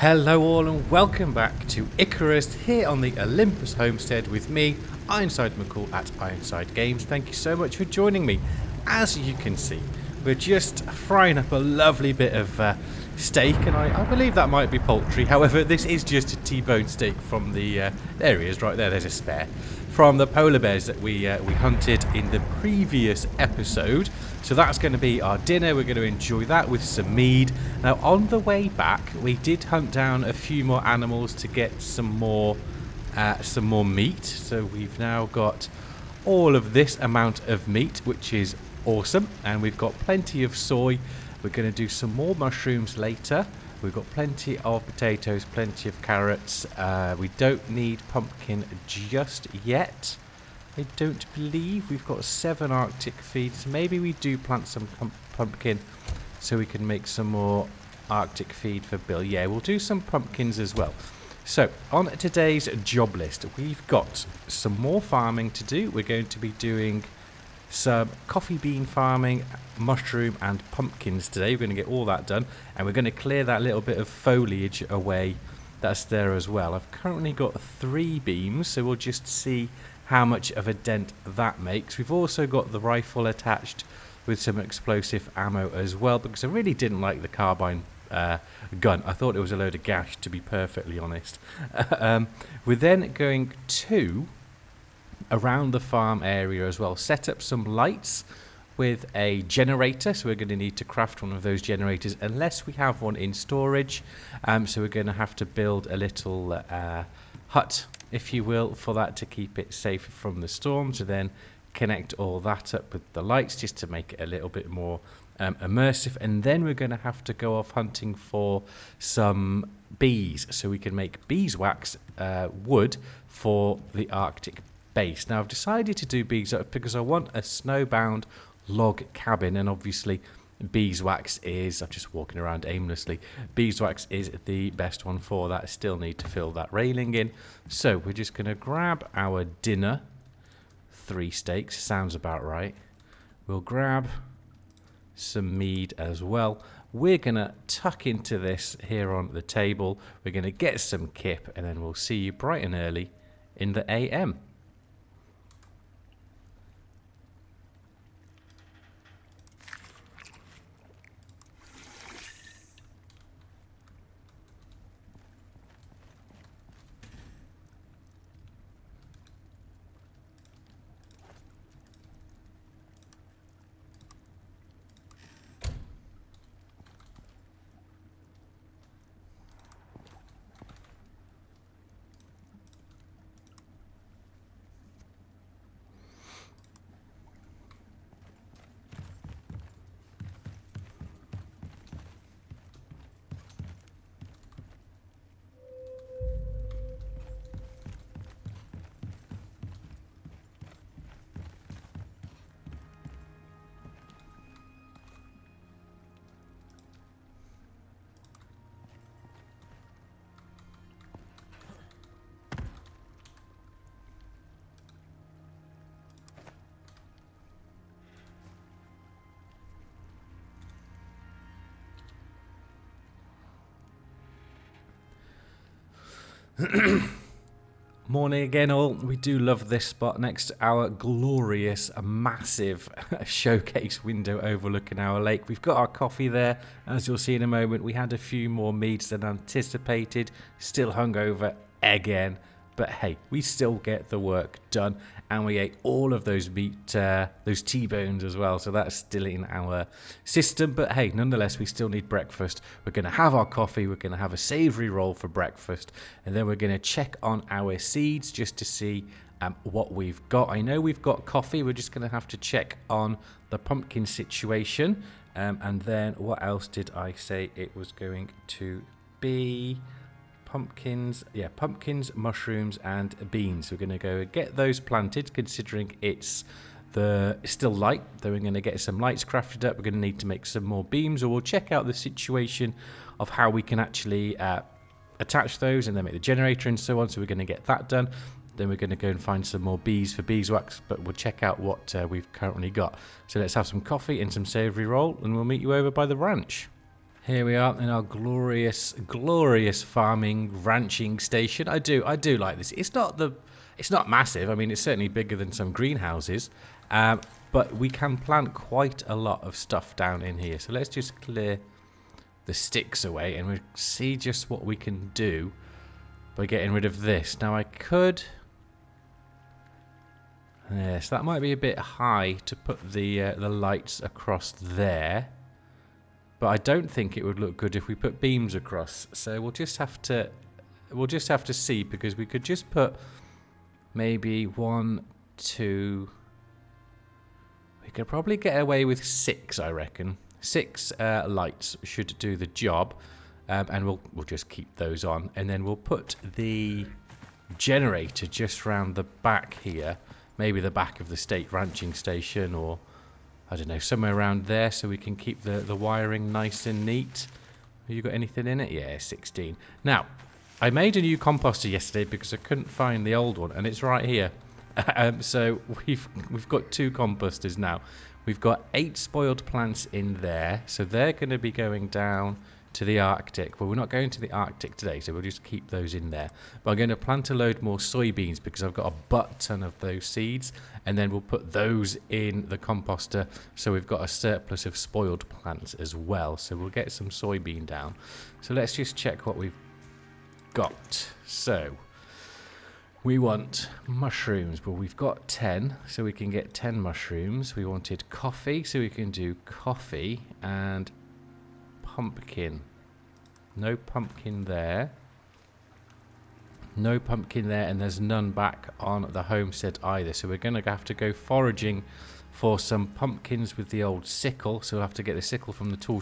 Hello all and welcome back to Icarus here on the Olympus Homestead with me, Ironside McCall at Ironside Games. Thank you so much for joining me. As you can see, we're just frying up a lovely bit of steak, and I believe that might be poultry. However, this is just a T-bone steak from the, there he is right there, there's a spare, from the polar bears that we hunted in the previous episode. So that's going to be our dinner. We're going to enjoy that with some mead. Now on the way back we did hunt down a few more animals to get some more meat. So we've now got all of this amount of meat, which is awesome, and we've got plenty of soy. We're going to do some more mushrooms later. We've got plenty of potatoes, plenty of carrots. We don't need pumpkin just yet. I don't believe. We've got 7 Arctic feeds. Maybe we do plant some pumpkin so we can make some more Arctic feed for Bill. Yeah, we'll do some pumpkins as well. So on today's job list, we've got some more farming to do. We're going to be doing some coffee bean farming, mushroom and pumpkins today. We're going to get all that done, and we're going to clear that little bit of foliage away that's there as well. I've currently got 3 beams, so we'll just see how much of a dent that makes. We've also got the rifle attached with some explosive ammo as well, because I really didn't like the carbine gun. I thought it was a load of gash, to be perfectly honest. We're then going to, around the farm area as well, set up some lights with a generator. So we're going to need to craft one of those generators unless we have one in storage. So we're going to have to build a little hut, if you will, for that, to keep it safe from the storm, to then connect all that up with the lights just to make it a little bit more immersive. And then we're going to have to go off hunting for some bees so we can make beeswax wood for the Arctic base. Now I've decided to do beeswax because I want a snowbound log cabin, and obviously beeswax is, I'm just walking around aimlessly, beeswax is the best one for that. I still need to fill that railing in. So we're just going to grab our dinner. 3 steaks sounds about right. We'll grab some mead as well. We're going to tuck into this here on the table. We're going to get some kip, and then we'll see you bright and early in the AM. Morning again all. We do love this spot next to our glorious massive showcase window overlooking our lake. We've got our coffee there, as you'll see in a moment. We had a few more meats than anticipated, still hungover again, but hey, we still get the work done, and we ate all of those meat, those T-bones as well, so that's still in our system. But hey, nonetheless, we still need breakfast. We're going to have our coffee, we're going to have a savoury roll for breakfast, and then we're going to check on our seeds just to see what we've got. I know we've got coffee, we're just going to have to check on the pumpkin situation. And then what else did I say it was going to be? Pumpkins, yeah, pumpkins, mushrooms and beans. We're going to go get those planted, considering it's still light. Then we're going to get some lights crafted up. We're going to need to make some more beams, or we'll check out the situation of how we can actually attach those and then make the generator and so on. So we're going to get that done. Then we're going to go and find some more bees for beeswax, but we'll check out what we've currently got. So let's have some coffee and some savoury roll, and we'll meet you over by the ranch. Here we are in our glorious, glorious farming, ranching station. I do like this. It's not massive. I mean, it's certainly bigger than some greenhouses, but we can plant quite a lot of stuff down in here. So let's just clear the sticks away, and we'll see just what we can do by getting rid of this. Now I could. Yes, that might be a bit high to put the lights across there. But I don't think it would look good if we put beams across. So we'll just have to see, because we could just put maybe 1, 2. We could probably get away with 6, I reckon. 6 lights should do the job, and we'll just keep those on, and then we'll put the generator just round the back here, maybe the back of the state ranching station, or I don't know, somewhere around there, so we can keep the wiring nice and neat. Have you got anything in it? Yeah, 16. Now, I made a new composter yesterday because I couldn't find the old one, and it's right here. So we've got 2 composters now. We've got 8 spoiled plants in there, so they're going to be going down to the Arctic. Well, we're not going to the Arctic today, so we'll just keep those in there. But I'm going to plant a load more soybeans because I've got a butt ton of those seeds, and then we'll put those in the composter, so we've got a surplus of spoiled plants as well. So we'll get some soybean down. So let's just check what we've got. So we want mushrooms. Well, we've got 10, so we can get 10 mushrooms. We wanted coffee, so we can do coffee, and pumpkin. No pumpkin there. No pumpkin there, and there's none back on the homestead either. So we're going to have to go foraging for some pumpkins with the old sickle. So we'll have to get the sickle from the tool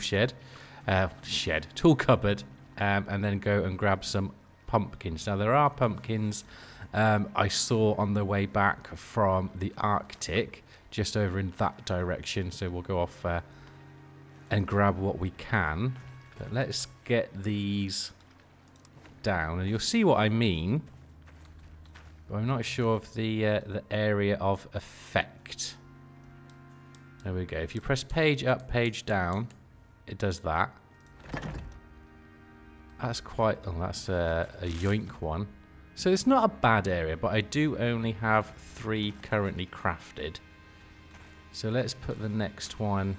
tool cupboard, and then go and grab some pumpkins. Now there are pumpkins I saw on the way back from the Arctic, just over in that direction. So we'll go off and grab what we can. But let's get these down, and you'll see what I mean. But I'm not sure of the area of effect. There we go. If you press page up, page down, it does that. That's quite. Oh, that's a yoink one. So it's not a bad area, but I do only have 3 currently crafted. So let's put the next one.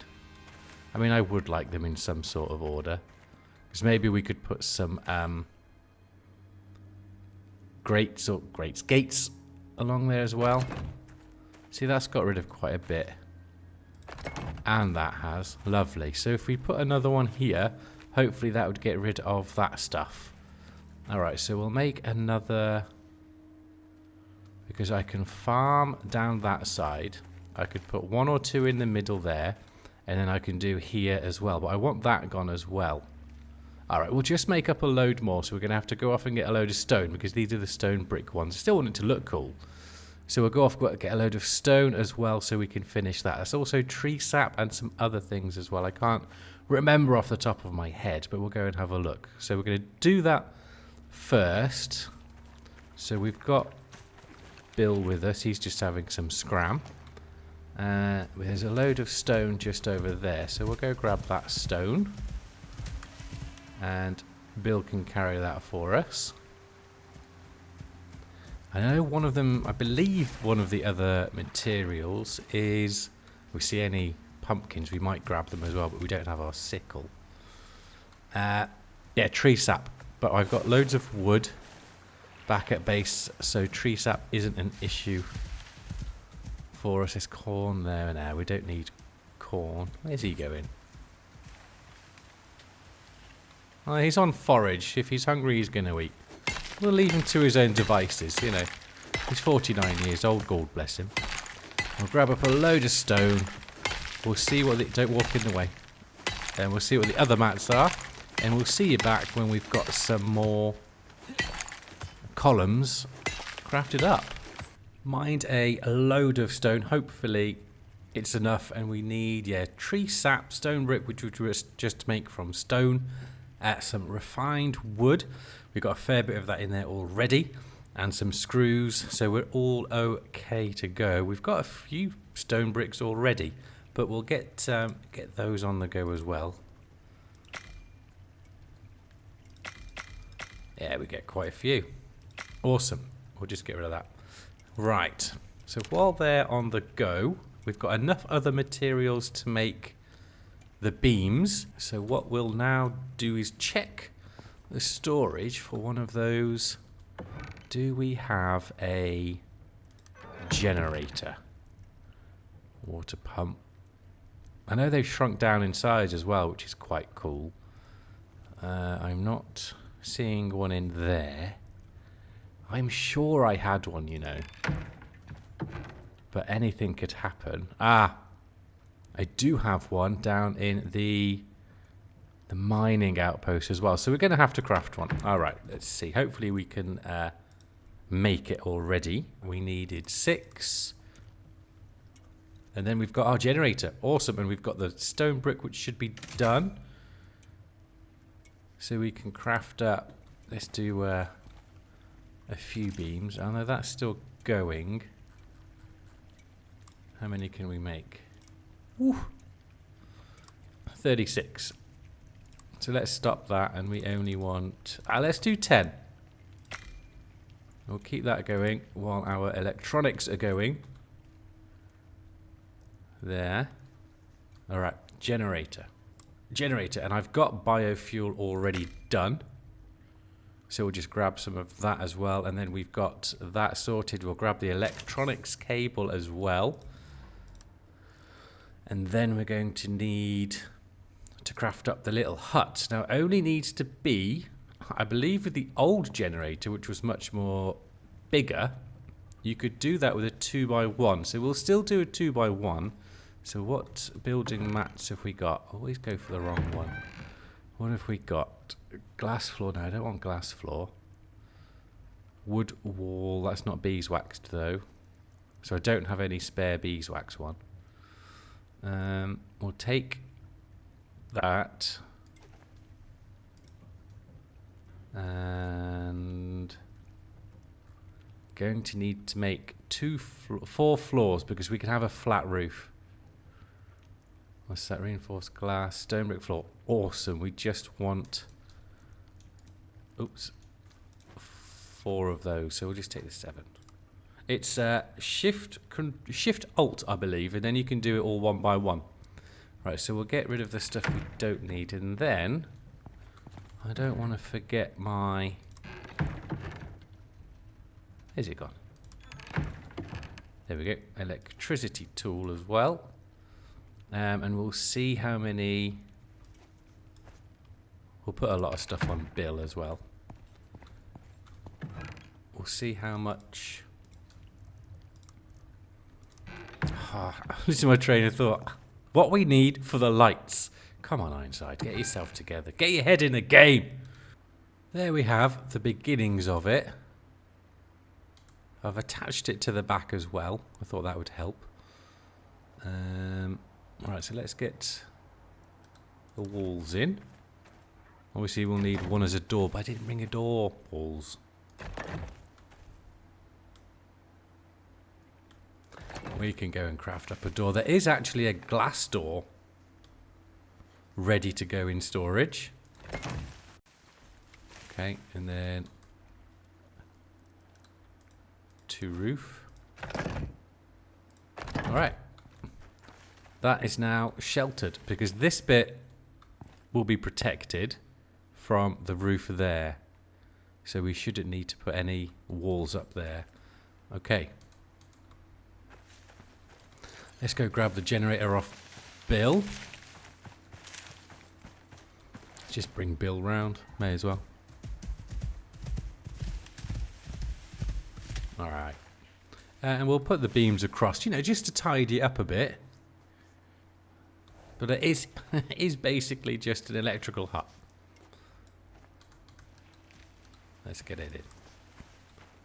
I mean, I would like them in some sort of order, because maybe we could put some gates along there as well. See, that's got rid of quite a bit, and that has. Lovely. So if we put another one here, hopefully that would get rid of that stuff. Alright, so we'll make another, because I can farm down that side. I could put 1 or 2 in the middle there, and then I can do here as well. But I want that gone as well. Alright, we'll just make up a load more. So we're going to have to go off and get a load of stone, because these are the stone brick ones. I still want it to look cool. So we'll go off and get a load of stone as well, so we can finish that. There's also tree sap and some other things as well. I can't remember off the top of my head, but we'll go and have a look. So we're going to do that first. So we've got Bill with us. He's just having some scram. There's a load of stone just over there, so we'll go grab that stone, and Bill can carry that for us. I know one of them, I believe one of the other materials is, if we see any pumpkins, we might grab them as well, but we don't have our sickle. Yeah, tree sap. But I've got loads of wood back at base, so tree sap isn't an issue for us. There's corn there now. We don't need corn. Where's he going? Oh, he's on forage. If he's hungry, he's going to eat. We'll leave him to his own devices, you know. He's 49 years old, God bless him. We'll grab up a load of stone. We'll see what don't walk in the way. And we'll see what the other mats are. And we'll see you back when we've got some more columns crafted up. Mined a load of stone. Hopefully it's enough. And we need, tree sap, stone brick, which we just make from stone. Some refined wood. We've got a fair bit of that in there already. And some screws. So we're all okay to go. We've got a few stone bricks already. But we'll get those on the go as well. Yeah, we get quite a few. Awesome. We'll just get rid of that. Right. So while they're on the go, we've got enough other materials to make the beams. So what we'll now do is check the storage for one of those. Do we have a generator? Water pump. I know they've shrunk down in size as well, which is quite cool. I'm not seeing one in there. I'm sure I had one, you know. But anything could happen. Ah! I do have one down in the mining outpost as well. So we're going to have to craft one. Alright, let's see. Hopefully we can make it already. We needed 6. And then we've got our generator. Awesome. And we've got the stone brick, which should be done. So we can craft up. Let's do a few beams. Oh no, that's still going. How many can we make? Woo. 36. So let's stop that, and we only want... let's do 10. We'll keep that going while our electronics are going. There. Alright, generator. Generator, and I've got biofuel already done. So we'll just grab some of that as well, and then we've got that sorted. We'll grab the electronics cable as well. And then we're going to need to craft up the little hut. Now, it only needs to be, I believe with the old generator, which was much more bigger, you could do that with a 2x1. So we'll still do a 2x1. So what building mats have we got? Always go for the wrong one. What have we got? Glass floor. No, I don't want glass floor. Wood wall. That's not beeswaxed though. So I don't have any spare beeswax one. We'll take that. And going to need to make 4 floors because we can have a flat roof. What's that? Reinforced glass, stone brick floor. Awesome. We just want... Oops. 4 of those. So we'll just take the 7. It's Shift Alt, I believe, and then you can do it all one by one. Right, so we'll get rid of the stuff we don't need, and then I don't want to forget my... Where's it gone? There we go. Electricity tool as well. And we'll see how many... We'll put a lot of stuff on Bill as well. We'll see how much... Listen to my train of thought. What we need for the lights. Come on, Ironside, get yourself together. Get your head in the game. There we have the beginnings of it. I've attached it to the back as well. I thought that would help. Alright, so let's get the walls in. Obviously we'll need one as a door, but I didn't bring a door. Balls. We can go and craft up a door. There is actually a glass door ready to go in storage. Okay, and then to roof. Alright. That is now sheltered because this bit will be protected from the roof there. So we shouldn't need to put any walls up there. Okay. Let's go grab the generator off Bill. Just bring Bill round. May as well. Alright. And we'll put the beams across, you know, just to tidy it up a bit. But it is basically just an electrical hut. Let's get it in.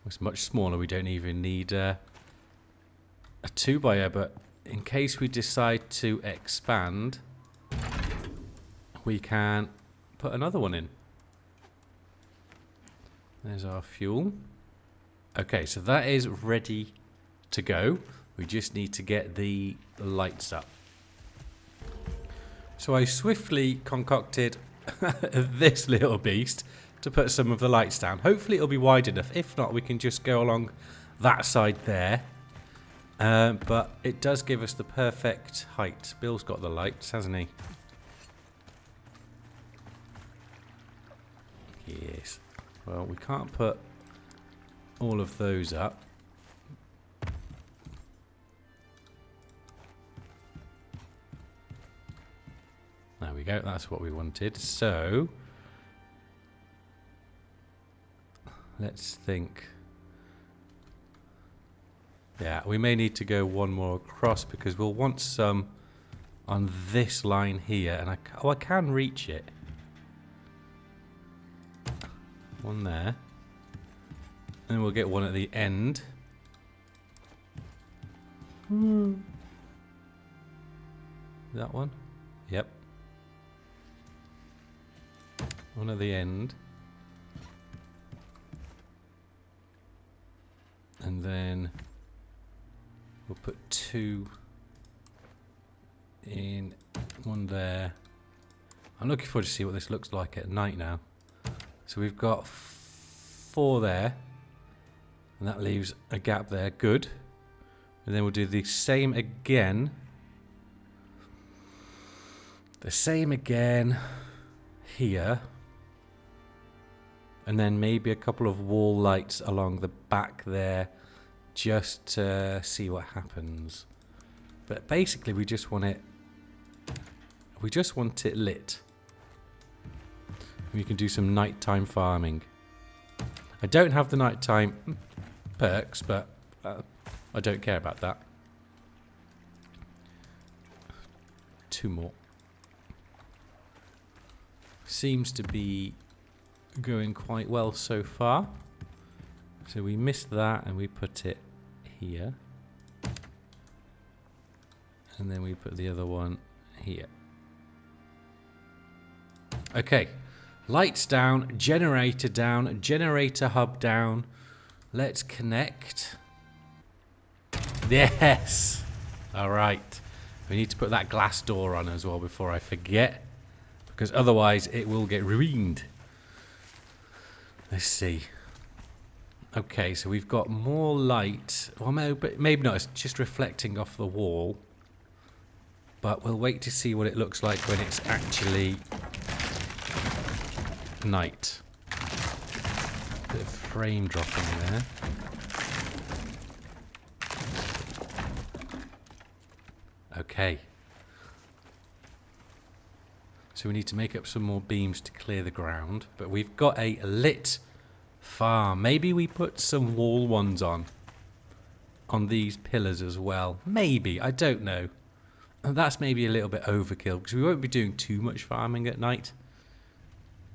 It's much smaller. We don't even need a 2x, but in case we decide to expand, we can put another one in. There's our fuel. Okay, so that is ready to go. We just need to get the lights up. So I swiftly concocted this little beast to put some of the lights down. Hopefully it'll be wide enough. If not, we can just go along that side there. But it does give us the perfect height. Bill's got the lights, hasn't he? Yes. Well, we can't put all of those up. There we go. That's what we wanted. So, let's think. Yeah, we may need to go one more across because we'll want some on this line here. And I can reach it. One there. And we'll get one at the end. That one? Yep. One at the end. And then we'll put two in, one there. I'm looking forward to see what this looks like at night now. So we've got 4 there. And that leaves a gap there. Good. And then we'll do the same again. The same again here. And then maybe a couple of wall lights along the back there, just to see what happens. But basically we just want it lit. We can do some nighttime farming. I don't have the nighttime perks, but I don't care about that. 2 more. Seems to be going quite well so far. So we missed that and we put it here. And then we put the other one here. Okay. Lights down, generator hub down. Let's connect. Yes! Alright. We need to put that glass door on as well before I forget. Because otherwise it will get ruined. Let's see. Okay, so we've got more light. Well, maybe not. It's just reflecting off the wall. But we'll wait to see what it looks like when it's actually night. Bit of frame dropping there. Okay. So we need to make up some more beams to clear the ground. But we've got a lit farm. Maybe we put some wall ones on these pillars as well. Maybe. I don't know. And that's maybe a little bit overkill because we won't be doing too much farming at night.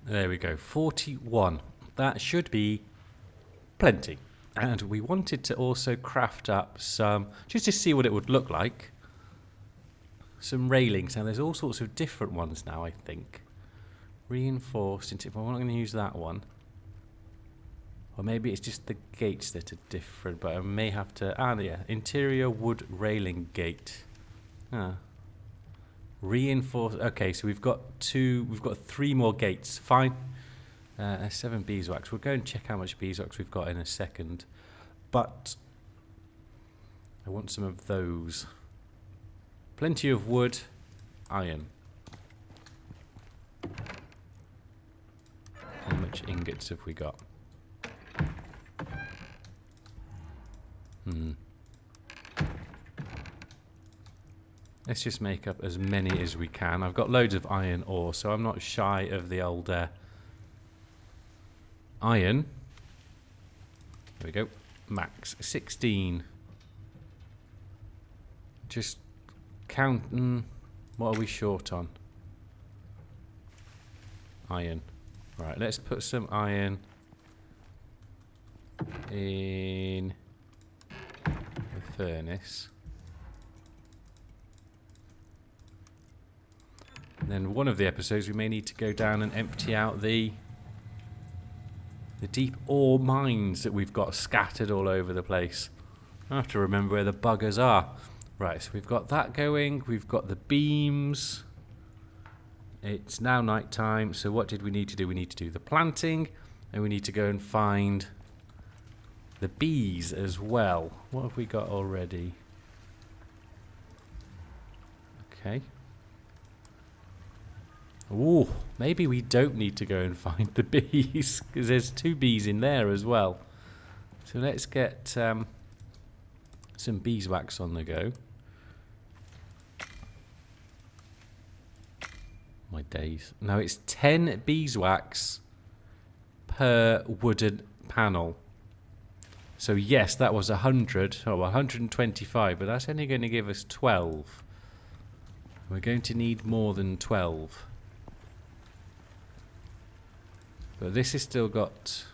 There we go. 41. That should be plenty. And we wanted to also craft up some, just to see what it would look like, some railings. Now there's all sorts of different ones now, I think. Reinforced. Well, I'm not going to use that one. Or maybe it's just the gates that are different, but I may have to... yeah. Interior wood railing gate. Reinforced. Okay, so we've got 3 more gates. Fine. 7 beeswax. We'll go and check how much beeswax we've got in a second. But I want some of those. Plenty of wood, iron. How much ingots have we got? Let's just make up as many as we can. I've got loads of iron ore, so I'm not shy of the old iron. There we go. Max 16. Just counting. What are we short on? Iron. Right, let's put some iron in the furnace. And then one of the episodes we may need to go down and empty out the deep ore mines that we've got scattered all over the place. I have to remember where the buggers are. Right, so we've got that going. We've got the beams. It's now night time, so what did we need to do? We need to do the planting, and we need to go and find the bees as well. What have we got already? Okay. Ooh, maybe we don't need to go and find the bees, because there's 2 bees in there as well. So let's get some beeswax on the go. My days. No, it's 10 beeswax per wooden panel. So yes, that was 100, or 125, but that's only going to give us 12. We're going to need more than 12. But this has still got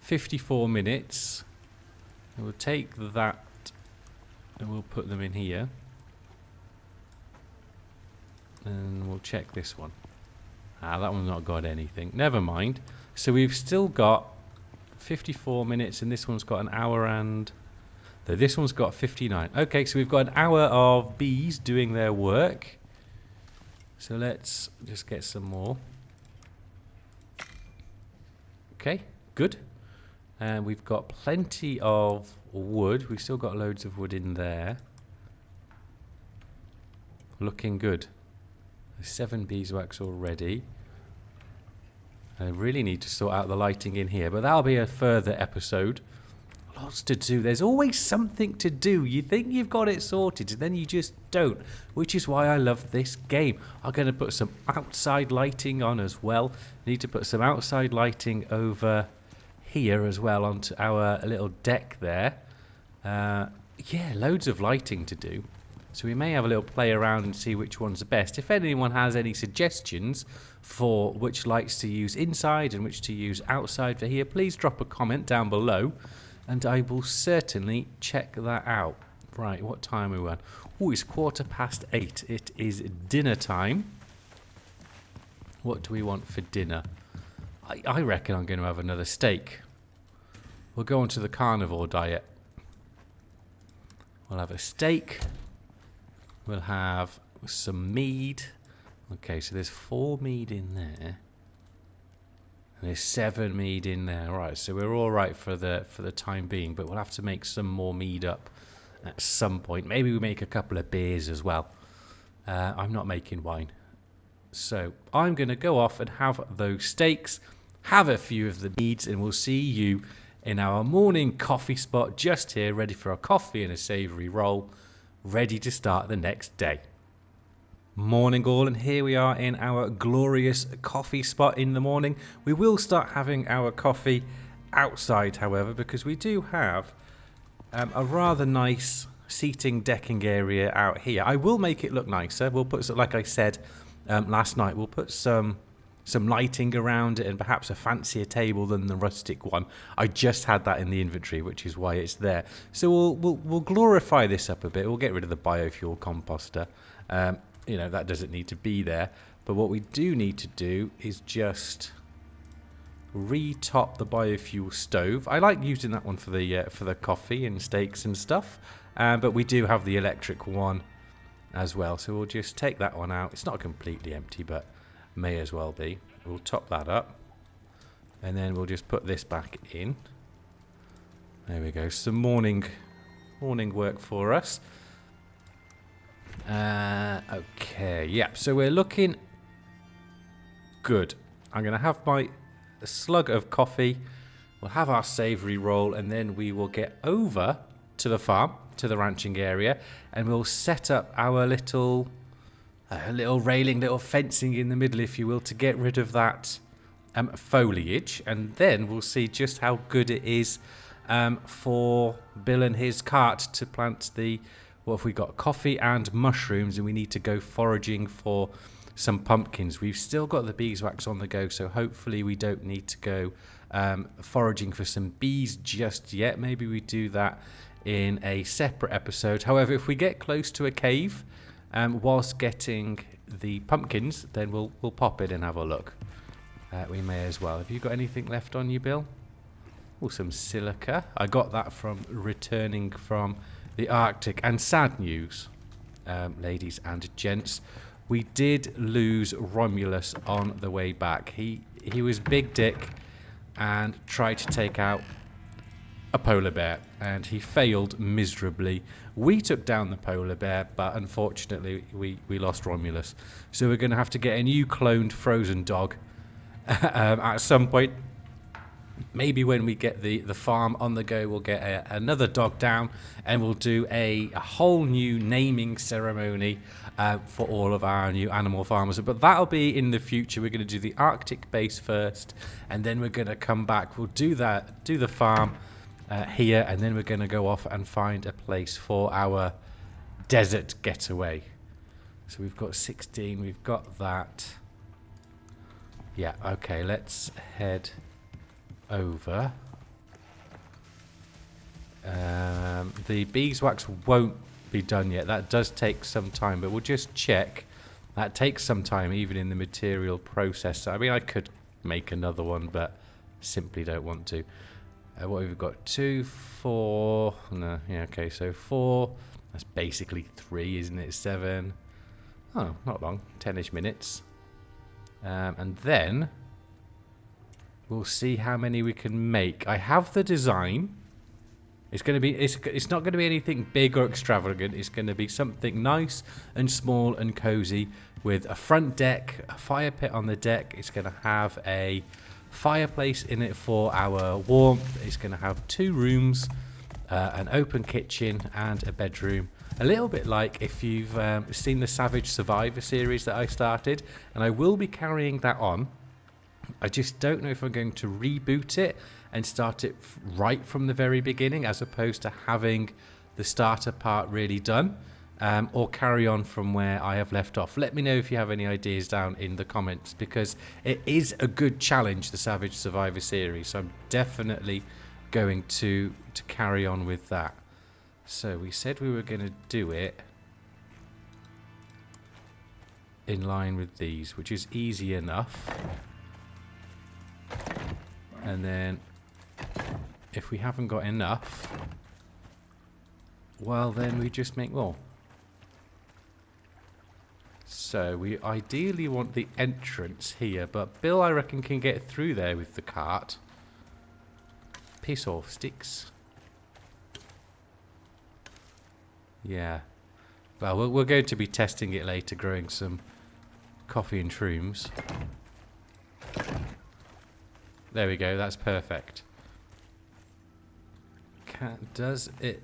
54 minutes. We'll take that and we'll put them in here. And we'll check this one. Ah, that one's not got anything. Never mind. So we've still got 54 minutes, and this one's got an hour and... No, this one's got 59. Okay, so we've got an hour of bees doing their work. So let's just get some more. Okay, good. And we've got plenty of wood. We've still got loads of wood in there. Looking good. 7 beeswax already. I really need to sort out the lighting in here, but that'll be a further episode. Lots to do. There's always something to do. You think you've got it sorted, and then you just don't, which is why I love this game. I'm going to put some outside lighting on as well. Need to put some outside lighting over here as well onto our little deck there. Yeah, loads of lighting to do. So we may have a little play around and see which one's the best. If anyone has any suggestions for which lights to use inside and which to use outside for here, please drop a comment down below and I will certainly check that out. Right, what time are we on? Oh, it's 8:15. It is dinner time. What do we want for dinner? I reckon I'm going to have another steak. We'll go on to the carnivore diet. We'll have a steak. We'll have some mead. Okay, so there's 4 mead in there. And there's 7 mead in there. Right, so we're all right for the time being, but we'll have to make some more mead up at some point. Maybe we make a couple of beers as well. I'm not making wine. So I'm going to go off and have those steaks, have a few of the meads, and we'll see you in our morning coffee spot just here, ready for a coffee and a savoury roll, ready to start the next day. Morning all, and here we are in our glorious coffee spot in the morning. We will start having our coffee outside, however, because we do have a rather nice seating decking area out here. I will make it look nicer. We'll put, like I said last night, we'll put some lighting around it and perhaps a fancier table than the rustic one. I just had that in the inventory, which is why it's there. So we'll glorify this up a bit. We'll get rid of the biofuel composter. You know, that doesn't need to be there. But what we do need to do is just re-top the biofuel stove. I like using that one for the coffee and steaks and stuff. But we do have the electric one as well. So we'll just take that one out. It's not completely empty, but may as well be. We'll top that up. And then we'll just put this back in. There we go. Some morning work for us. Okay, yeah, so we're looking good. I'm going to have my slug of coffee. We'll have our savoury roll, and then we will get over to the farm, to the ranching area, and we'll set up our little railing, little fencing in the middle, if you will, to get rid of that foliage. And then we'll see just how good it is for Bill and his cart to plant the... What have we got? Coffee and mushrooms, and we need to go foraging for some pumpkins. We've still got the beeswax on the go, so hopefully we don't need to go foraging for some bees just yet. Maybe we do that in a separate episode. However, if we get close to a cave whilst getting the pumpkins, then we'll pop in and have a look. We may as well. Have you got anything left on you, Bill? Oh, some silica. I got that from returning from the Arctic. And sad news, ladies and gents, we did lose Romulus on the way back. He was big dick and tried to take out a polar bear, and he failed miserably. We took down the polar bear, but unfortunately we lost Romulus. So we're going to have to get a new cloned frozen dog at some point. Maybe when we get the farm on the go, we'll get another dog down, and we'll do a whole new naming ceremony for all of our new animal farmers. But that'll be in the future. We're going to do the Arctic base first, and then we're going to come back. We'll do the farm here, and then we're going to go off and find a place for our desert getaway. So we've got 16. We've got that. Yeah. Okay. Let's head over. The beeswax won't be done yet. That does take some time, but we'll just check. That takes some time even in the material process. I mean, I could make another one, but simply don't want to. What we've got? 2, 4. No, yeah, okay, so 4. That's basically 3, isn't it? 7. Oh, not long. 10-ish minutes. And then we'll see how many we can make. I have the design. It's going to be. It's not going to be anything big or extravagant. It's going to be something nice and small and cozy, with a front deck, a fire pit on the deck. It's going to have a fireplace in it for our warmth. It's going to have 2 rooms, an open kitchen, and a bedroom. A little bit like if you've seen the Savage Survivor series that I started, and I will be carrying that on. I just don't know if I'm going to reboot it and start it right from the very beginning, as opposed to having the starter part really done, or carry on from where I have left off. Let me know if you have any ideas down in the comments, because it is a good challenge, the Savage Survivor series. So I'm definitely going to carry on with that. So we said we were going to do it in line with these, which is easy enough. And then if we haven't got enough, well, then we just make more. So we ideally want the entrance here, but Bill, I reckon, can get through there with the cart. Piss off, sticks. Yeah. Well, we're going to be testing it later, growing some coffee and shrooms. There we go, that's perfect. Does it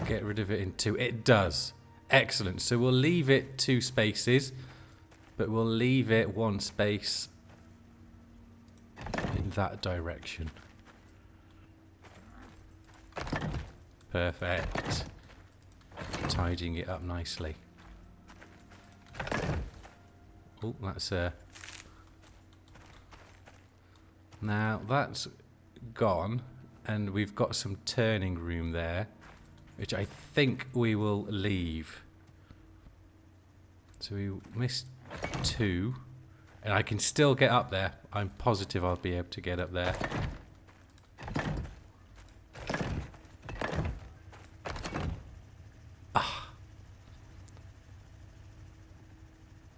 get rid of it in 2? It does. Excellent. So we'll leave it 2 spaces, but we'll leave it 1 space in that direction. Perfect. Tidying it up nicely. Oh, that's now that's gone, and we've got some turning room there, which I think we will leave. So we missed 2, and I can still get up there. I'm positive I'll be able to get up there. Ah.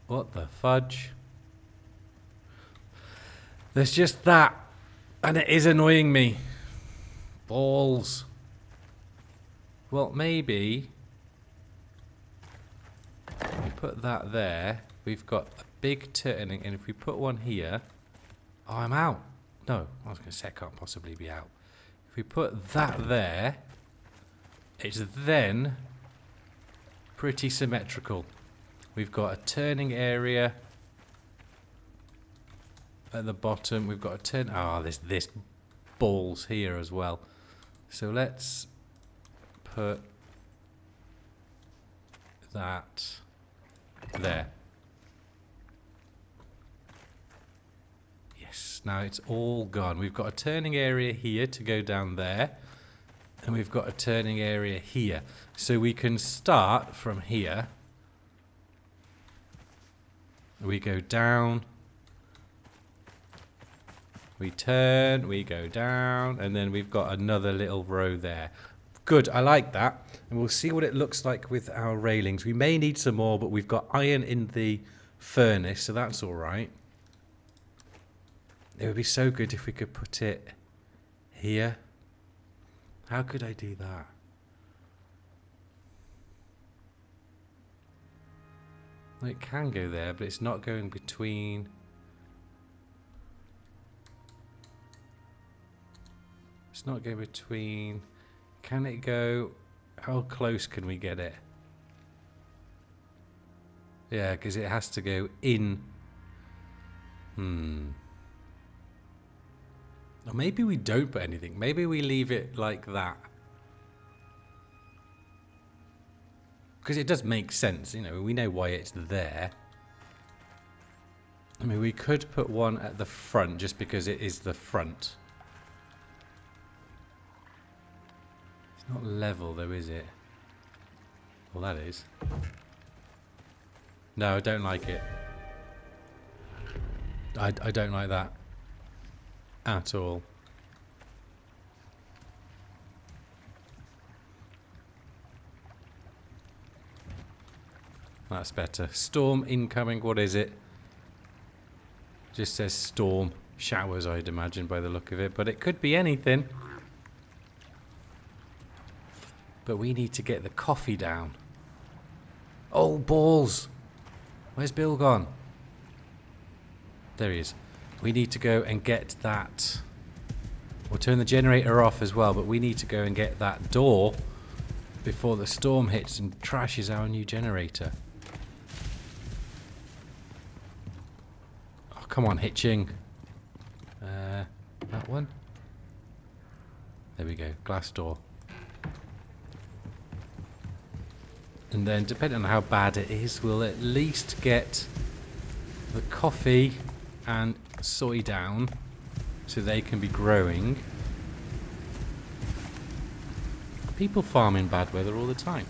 What the fudge? There's just that, and it is annoying me. Balls. Well, maybe we put that there. We've got a big turning, and if we put one here... Oh, I'm out. No, I was going to say I can't possibly be out. If we put that there, it's then pretty symmetrical. We've got a turning area at the bottom. We've got a turn. Ah, there's this balls here as well. So let's put that there. Yes, now it's all gone. We've got a turning area here to go down there, and we've got a turning area here. So we can start from here. We go down. We turn, we go down, and then we've got another little row there. Good, I like that. And we'll see what it looks like with our railings. We may need some more, but we've got iron in the furnace, so that's all right. It would be so good if we could put it here. How could I do that? It can go there, but it's not going between. It's not going between. Can it go? How close can we get it? Yeah, because it has to go in. Or maybe we don't put anything. Maybe we leave it like that. Because it does make sense, you know, we know why it's there. I mean, we could put one at the front just because it is the front. It's not level though, is it? Well, that is. No, I don't like it. I don't like that at all. That's better. Storm incoming. What is it? Just says storm. Showers, I'd imagine, by the look of it. But it could be anything. But we need to get the coffee down. Oh, balls. Where's Bill gone? There he is. We need to go and get that. We'll turn the generator off as well, but we need to go and get that door before the storm hits and trashes our new generator. Oh, come on, hitching. That one. There we go. Glass door. And then, depending on how bad it is, we'll at least get the coffee and soy down so they can be growing. People farm in bad weather all the time.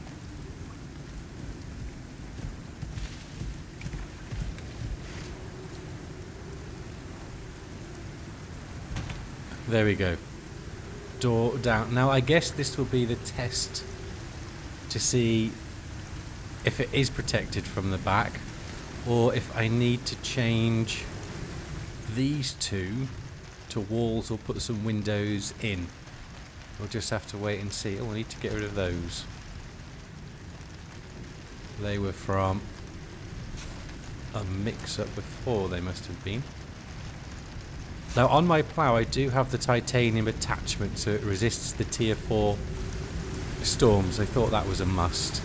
There we go. Door down. Now I guess this will be the test to see if it is protected from the back or if I need to change these two to walls or put some windows in. We'll just have to wait and see. Oh, I need to get rid of those. They were from a mix-up before, they must have been. Now on my plough I do have the titanium attachment so it resists the tier 4 storms. I thought that was a must.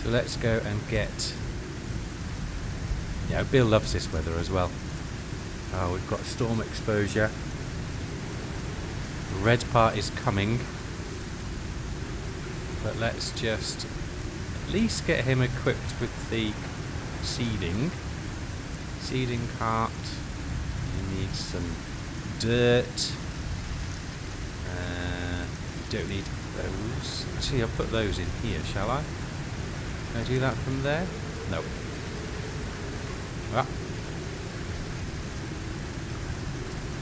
So let's go and get... Yeah, Bill loves this weather as well. Oh, we've got storm exposure. The red part is coming. But let's just at least get him equipped with the seeding. Seeding cart. He needs some dirt. Don't need those. Actually, I'll put those in here, shall I? Can I do that from there? No. Ah.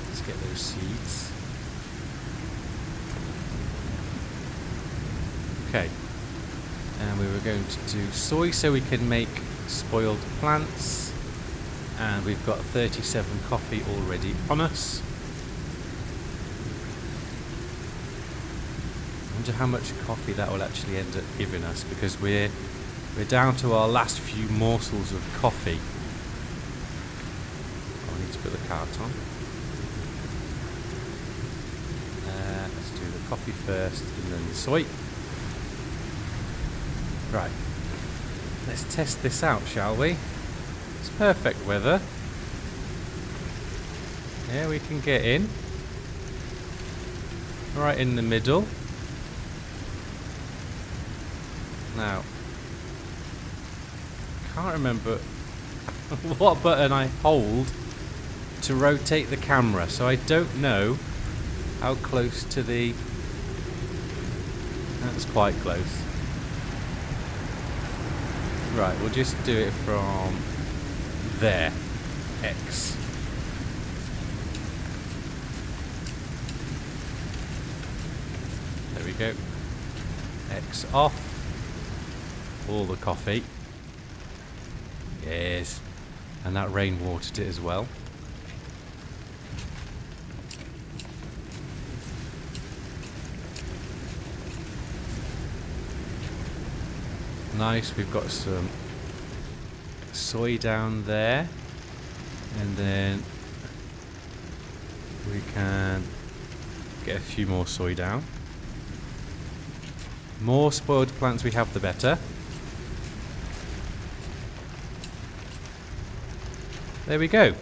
Let's get those seeds. Okay. And we were going to do soy so we can make spoiled plants. And we've got 37 coffee already on us. I wonder how much coffee that will actually end up giving us, because we're down to our last few morsels of coffee. Oh, I need to put the cart on. Let's do the coffee first and then the soy. Right. Let's test this out, shall we? It's perfect weather. Yeah, we can get in. Right in the middle. Now, can't remember what button I hold to rotate the camera, so I don't know how close to the... That's quite close. Right, we'll just do it from there. X. we go. X off. All the coffee. Yes. And that rain watered it as well. Nice, we've got some soy down there. And then we can get a few more soy down. More spoiled plants we have, the better. There we go.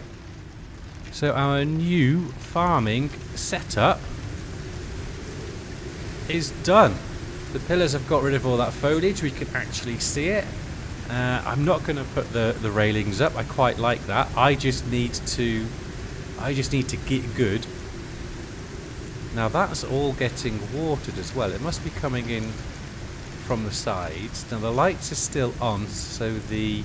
So our new farming setup is done. The pillars have got rid of all that foliage. We can actually see it. I'm not going to put the railings up. I quite like that. I just need to get good. Now that's all getting watered as well. It must be coming in from the sides. Now the lights are still on, so the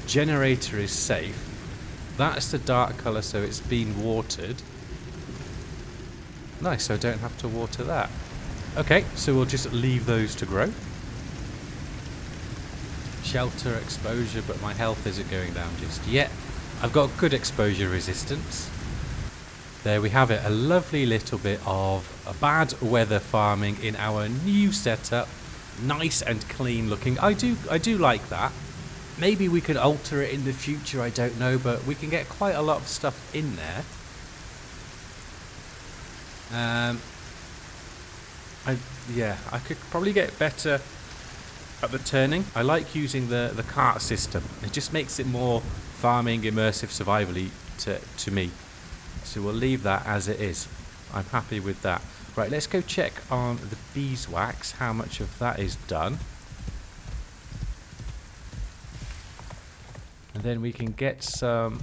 generator is safe. That's the dark colour, so it's been watered. Nice, so I don't have to water that. Okay, so we'll just leave those to grow. Shelter, exposure, but my health isn't going down just yet. I've got good exposure resistance. There we have it, a lovely little bit of a bad weather farming in our new setup. Nice and clean looking. I do like that. Maybe we could alter it in the future, I don't know, but we can get quite a lot of stuff in there. I could probably get better at the turning. I like using the cart system. It just makes it more farming, immersive, survivally to me. So we'll leave that as it is. I'm happy with that. Right, let's go check on the beeswax, how much of that is done. And then we can get some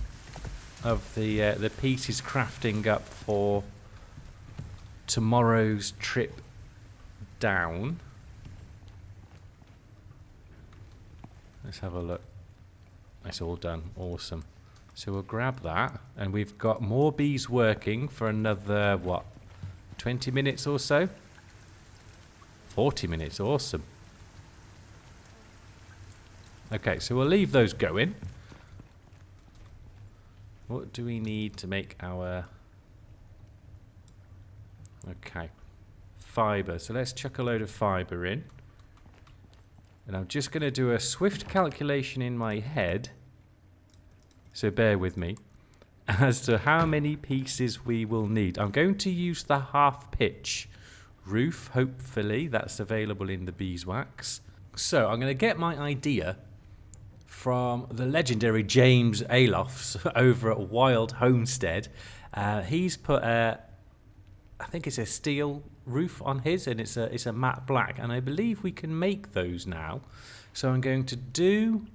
of the pieces crafting up for tomorrow's trip down. Let's have a look. It's all done. Awesome. So we'll grab that, and we've got more bees working for another, what, 20 minutes or so? 40 minutes. Awesome. Okay, so we'll leave those going. What do we need to make our... Okay. Fibre. So let's chuck a load of fibre in. And I'm just going to do a swift calculation in my head. So bear with me. As to how many pieces we will need. I'm going to use the half pitch roof. Hopefully that's available in the beeswax. So I'm going to get my idea from the legendary James Alofs over at Wild Homestead. He's put a... I think it's a steel roof on his, and it's a matte black, and I believe we can make those now. So I'm going to do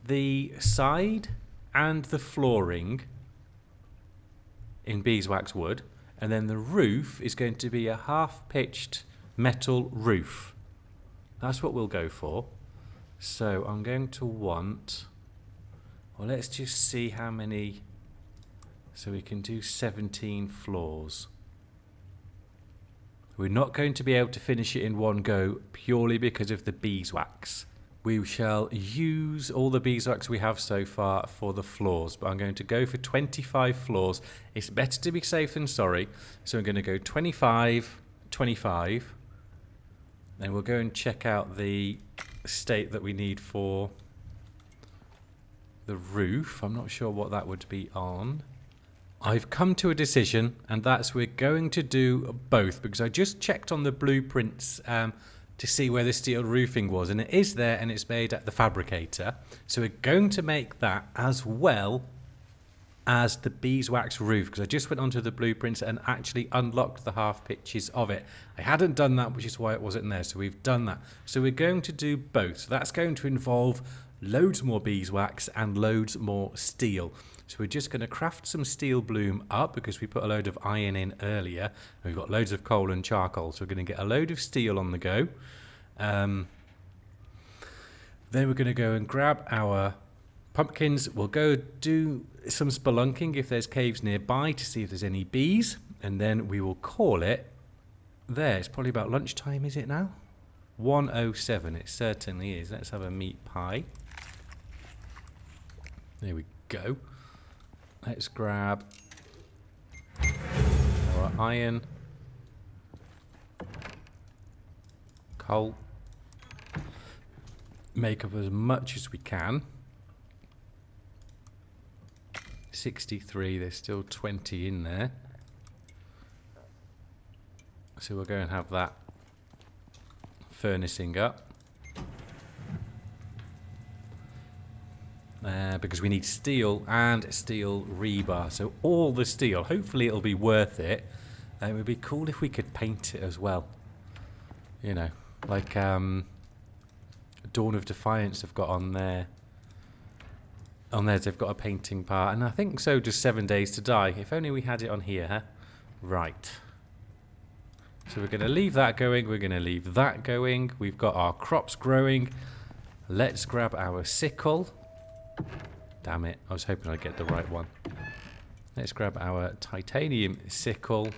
the side and the flooring in beeswax wood, and then the roof is going to be a half-pitched metal roof. That's what we'll go for. So I'm going to want... Well, let's just see how many... So we can do 17 floors. We're not going to be able to finish it in one go purely because of the beeswax. We shall use all the beeswax we have so far for the floors, but I'm going to go for 25 floors. It's better to be safe than sorry, so I'm going to go 25, 25. Then we'll go and check out the state that we need for the roof. I'm not sure what that would be on. I've come to a decision, and that's we're going to do both, because I just checked on the blueprints to see where the steel roofing was, and it is there, and it's made at the fabricator. So we're going to make that as well as the beeswax roof, because I just went onto the blueprints and actually unlocked the half pitches of it. I hadn't done that, which is why it wasn't there, so we've done that. So we're going to do both. So that's going to involve loads more beeswax and loads more steel. So we're just going to craft some steel bloom up, because we put a load of iron in earlier. We've got loads of coal and charcoal, so we're going to get a load of steel on the go. Then we're going to go and grab our pumpkins. We'll go do some spelunking if there's caves nearby to see if there's any bees. And then we will call it there. It's probably about lunchtime, is it now? 1:07, it certainly is. Let's have a meat pie. There we go. Let's grab our iron, coal, make up as much as we can. 63, there's still 20 in there. So we'll go and have that furnacing up. Because we need steel and steel rebar. So all the steel, hopefully it'll be worth it. It would be cool if we could paint it as well. You know, like Dawn of Defiance have got on there. On theirs they've got a painting part. And I think so does 7 Days to Die. If only we had it on here, huh? Right. So we're going to leave that going. We're going to leave that going. We've got our crops growing. Let's grab our sickle. Damn it. I was hoping I'd get the right one. Let's grab our titanium sickle.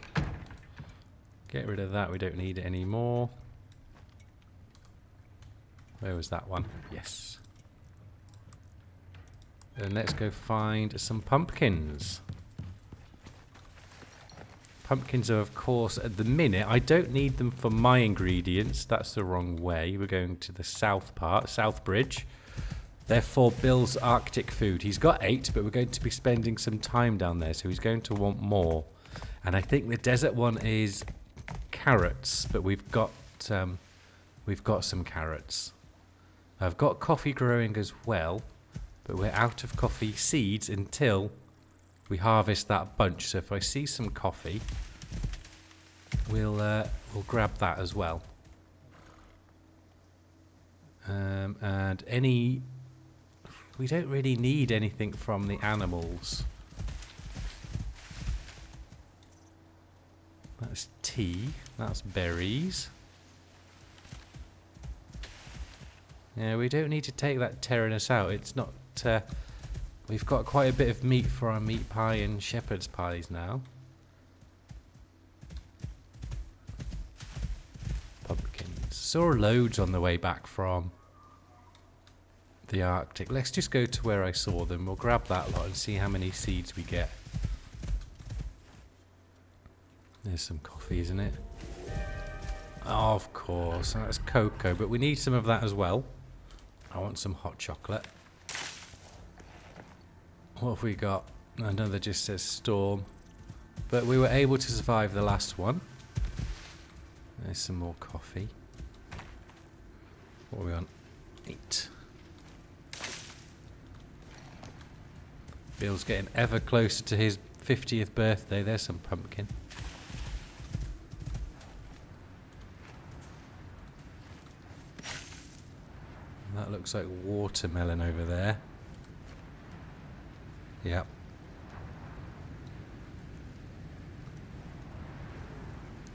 Get rid of that. We don't need it anymore. Where was that one? Yes. And let's go find some pumpkins. Pumpkins are, of course, at the minute, I don't need them for my ingredients. That's the wrong way. We're going to the south part, South Bridge. They're for Bill's Arctic food. He's got 8, but we're going to be spending some time down there, so he's going to want more. And I think the desert one is carrots, but we've got some carrots. I've got coffee growing as well, but we're out of coffee seeds until we harvest that bunch. So if I see some coffee, we'll grab that as well. And any, we don't really need anything from the animals. That's tea. That's berries. Yeah, we don't need to take that tearing us out. It's not. We've got quite a bit of meat for our meat pie and shepherd's pies now. Pumpkins. Saw loads on the way back from the Arctic. Let's just go to where I saw them. We'll grab that lot and see how many seeds we get. There's some coffee, isn't it? Oh, of course. That's cocoa, but we need some of that as well. I want some hot chocolate. What have we got? Another just says storm. But we were able to survive the last one. There's some more coffee. What are we on? 8. Bill's getting ever closer to his 50th birthday. There's some pumpkin. That looks like watermelon over there. Yep.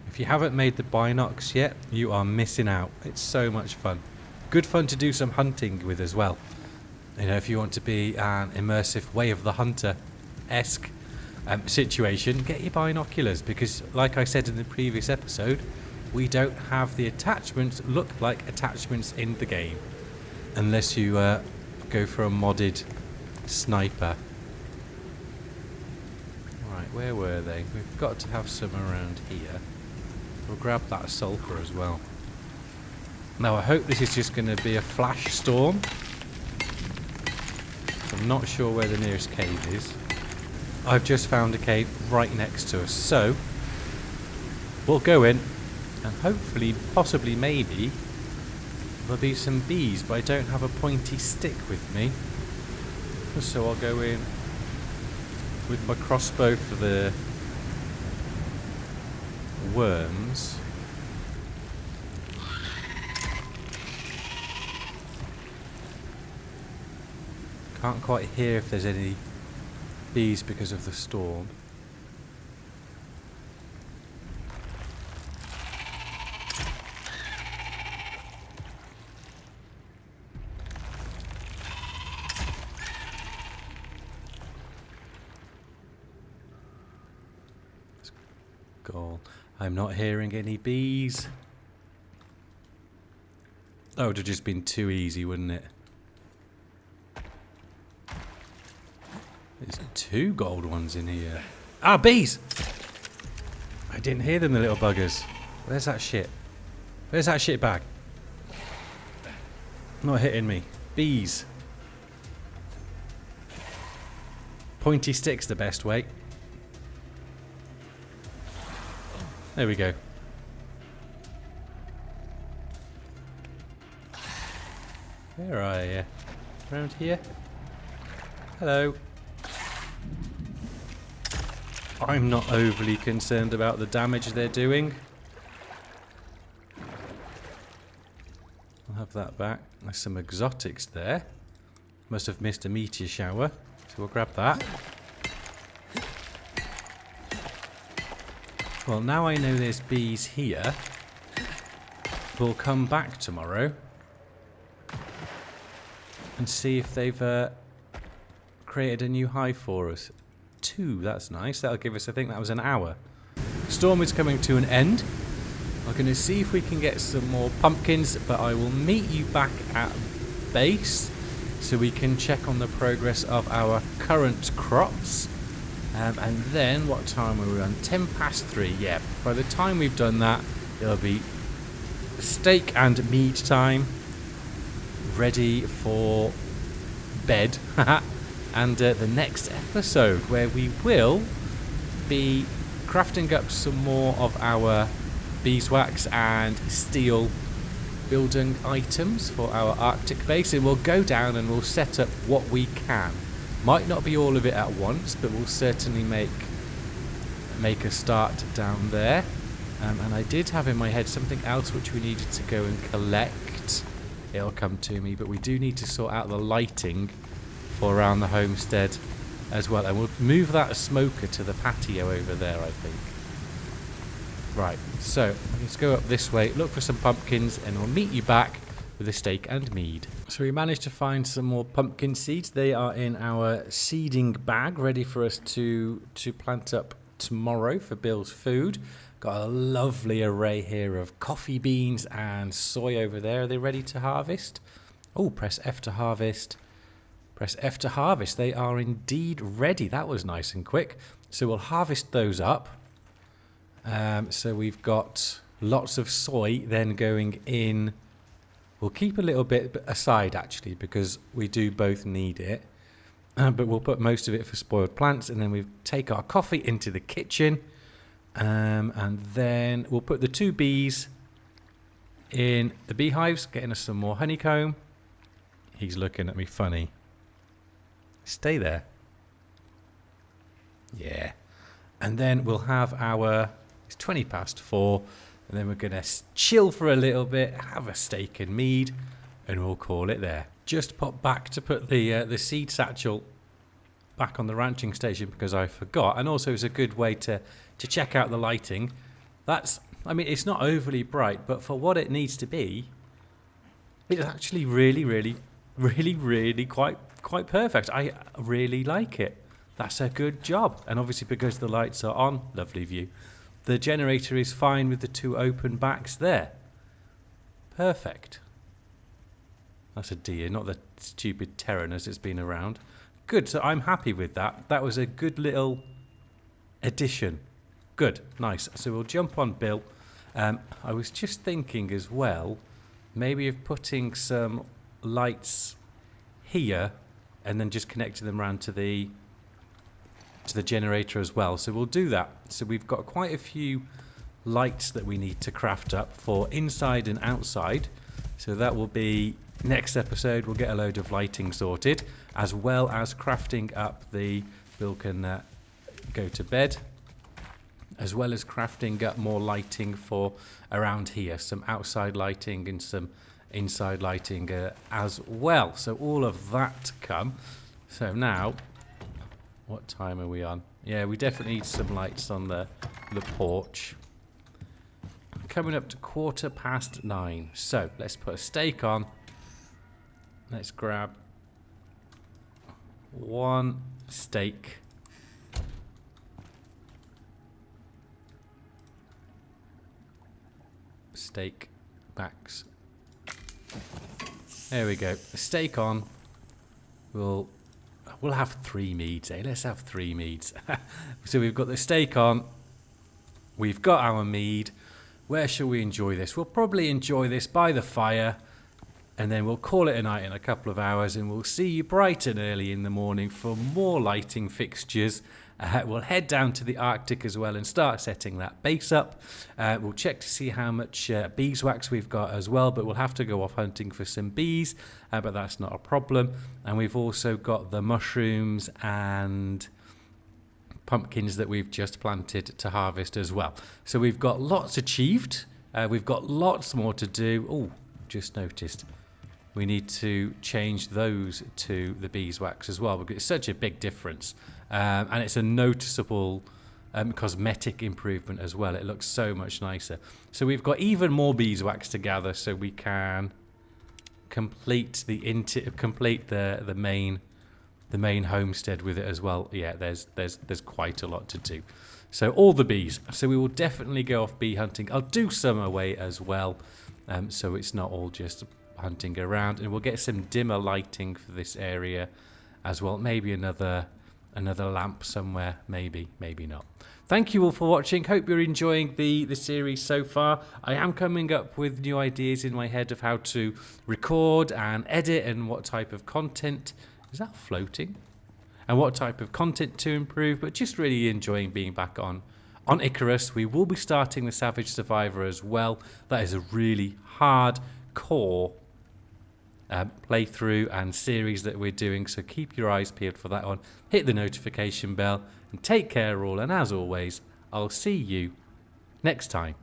If you haven't made the binocs yet, you are missing out. It's so much fun. Good fun to do some hunting with as well. You know, if you want to be an immersive Way of the Hunter-esque situation, get your binoculars, because like I said in the previous episode, we don't have the attachments look like attachments in the game. Unless you go for a modded sniper. Right, where were they? We've got to have some around here. We'll grab that sulfur as well. Now I hope this is just going to be a flash storm. I'm not sure where the nearest cave is. I've just found a cave right next to us. So, we'll go in and hopefully, possibly, maybe, there'll be some bees, but I don't have a pointy stick with me. So I'll go in with my crossbow for the worms. Can't quite hear if there's any bees because of the storm. goal. I'm not hearing any bees. That would have just been too easy, wouldn't it? There's 2 gold ones in here. Ah, bees! I didn't hear them, the little buggers. Where's that shit? Where's that shit bag? Not hitting me. Bees. Pointy stick's the best way. There we go. Where are you? Around here? Hello. I'm not overly concerned about the damage they're doing. I'll have that back. There's some exotics there. Must have missed a meteor shower, so we'll grab that. Well, now I know there's bees here, we'll come back tomorrow and see if they've created a new hive for us. 2, that's nice. That'll give us, I think that was an hour. Storm is coming to an end. I'm going to see if we can get some more pumpkins, but I will meet you back at base so we can check on the progress of our current crops. And then, what time are we on? 10 past 3. Yeah, by the time we've done that, it'll be steak and mead time. Ready for bed. And the next episode, where we will be crafting up some more of our beeswax and steel building items for our Arctic base, and we'll go down and we'll set up what we can. Might not be all of it at once, but we'll certainly make a start down there. And I did have in my head something else which we needed to go and collect. It'll come to me, but we do need to sort out the lighting for around the homestead as well, and we'll move that smoker to the patio over there, I think. Right, so let's go up this way, look for some pumpkins, and we'll meet you back with a steak and mead. So we managed to find some more pumpkin seeds. They are in our seeding bag, ready for us to plant up tomorrow for Bill's food. Got a lovely array here of coffee beans and soy over there. Are they ready to harvest? Oh, press F to harvest. Press F to harvest. They are indeed ready. That was nice and quick. So we'll harvest those up. So we've got lots of soy then going in. We'll keep a little bit aside, actually, because we do both need it. But we'll put most of it for spoiled plants, and then we take our coffee into the kitchen. And then we'll put the 2 bees in the beehives, getting us some more honeycomb. He's looking at me funny. Stay there. Yeah. And then we'll have our... It's 20 past 4. And then we're going to chill for a little bit, have a steak and mead, and we'll call it there. Just pop back to put the seed satchel back on the ranching station because I forgot. And also it's a good way to check out the lighting. I mean, it's not overly bright, but for what it needs to be, it's actually really quite perfect. I really like it. That's a good job. And obviously because the lights are on, lovely view. The generator is fine with the 2 open backs there. Perfect. That's a deer, not the stupid Terranus that's been around. Good, so I'm happy with that. That was a good little addition. Good, nice. So we'll jump on Bill. I was just thinking as well, maybe of putting some lights here and then just connecting them around to the generator as well. So we'll do that. So we've got quite a few lights that we need to craft up for inside and outside. So that will be next episode. We'll get a load of lighting sorted, as well as crafting up the... Bill can go to bed, as well as crafting up more lighting for around here. Some outside lighting and some inside lighting as well. So all of that to come. So now... What time are we on? Yeah, we definitely need some lights on the porch. Coming up to 9:15. So, let's put a steak on. Let's grab 1 steak. steak backs. There we go. Steak on. We'll have 3 meads, eh? Let's have 3 meads. So we've got the steak on. We've got our mead. Where shall we enjoy this? We'll probably enjoy this by the fire, and then we'll call it a night in a couple of hours, and we'll see you bright and early in the morning for more lighting fixtures. We'll head down to the Arctic as well and start setting that base up. We'll check to see how much beeswax we've got as well, but we'll have to go off hunting for some bees, but that's not a problem. And we've also got the mushrooms and pumpkins that we've just planted to harvest as well. So we've got lots achieved. We've got lots more to do. Oh, just noticed. We need to change those to the beeswax as well, because it's such a big difference. And it's a noticeable cosmetic improvement as well. It looks so much nicer. So we've got even more beeswax to gather, so we can complete the main homestead with it as well. Yeah, there's quite a lot to do. So all the bees. So we will definitely go off bee hunting. I'll do some away as well, so it's not all just hunting around, and we'll get some dimmer lighting for this area as well. Maybe another lamp somewhere, maybe not. Thank you all for watching. Hope you're enjoying the series so far. I am coming up with new ideas in my head of how to record and edit, and what type of content is that floating, and what type of content to improve. But just really enjoying being back on Icarus. We will be starting the Savage Survivor as well. That is a really hardcore playthrough and series that we're doing, so keep your eyes peeled for that one. Hit the notification bell, and take care all, and as always, I'll see you next time.